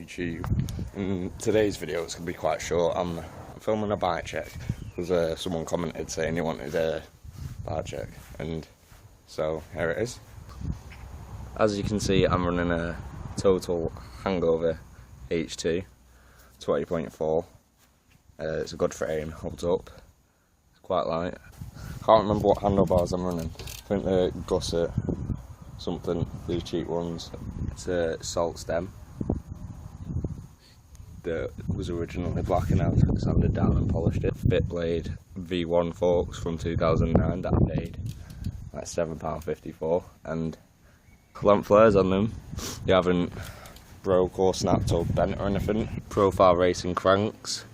YouTube. In today's video it's going to be quite short. I'm filming a bike check because someone commented saying he wanted a bike check, and so here it is. As you can see, I'm running a total Hangover H2 20.4. It's a good frame, holds up, it's quite light. Can't remember what handlebars I'm running. I think they're Gusset something, these cheap ones. It's a salt stem that was originally black and I've sanded down and polished it. Bit blade V1 forks from 2009 that I paid like £7.54, and lamp flares on them. You haven't broke or snapped or bent or anything. Profile racing cranks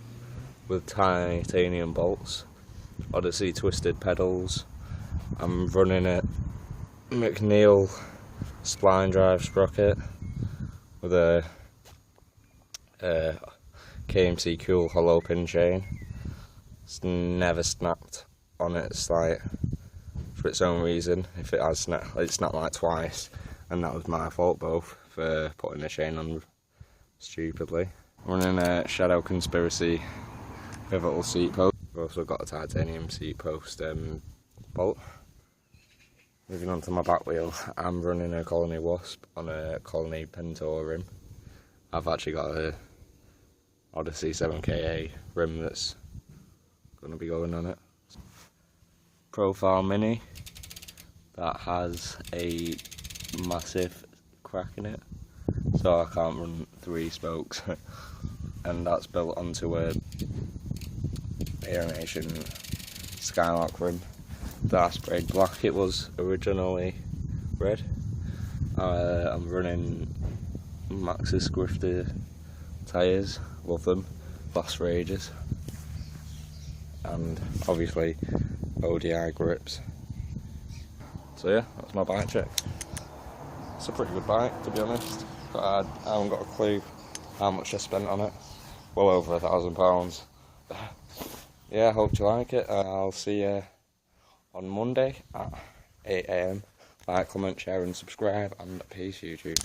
with titanium bolts. Odyssey twisted pedals. I'm running a McNeil spline drive sprocket with a KMC Kool hollow pin chain. It's never snapped on it. It's like for its own reason. If it has snapped, it snapped like twice, and that was my fault both for putting the chain on stupidly. Running a Shadow Conspiracy pivotal seat post. I've also got a titanium seat post bolt. Moving on to my back wheel, I'm running a Colony Wasp on a Colony Pintour rim. I've actually got a Odyssey 7KA rim that's going to be going on it. Profile Mini that has a massive crack in it, so I can't run 3 spokes, and that's built onto a Alienation Skylark rim that I sprayed black. It was originally red. I'm running Maxxis Grifter tyres, love them, last for ages, and obviously ODI grips. So yeah, that's my bike check. It's a pretty good bike, to be honest. I haven't got a clue how much I spent on it. Well over £1,000. Yeah, I hope you like it. I'll see you on Monday at 8 AM. Like, comment, share and subscribe, and peace YouTube.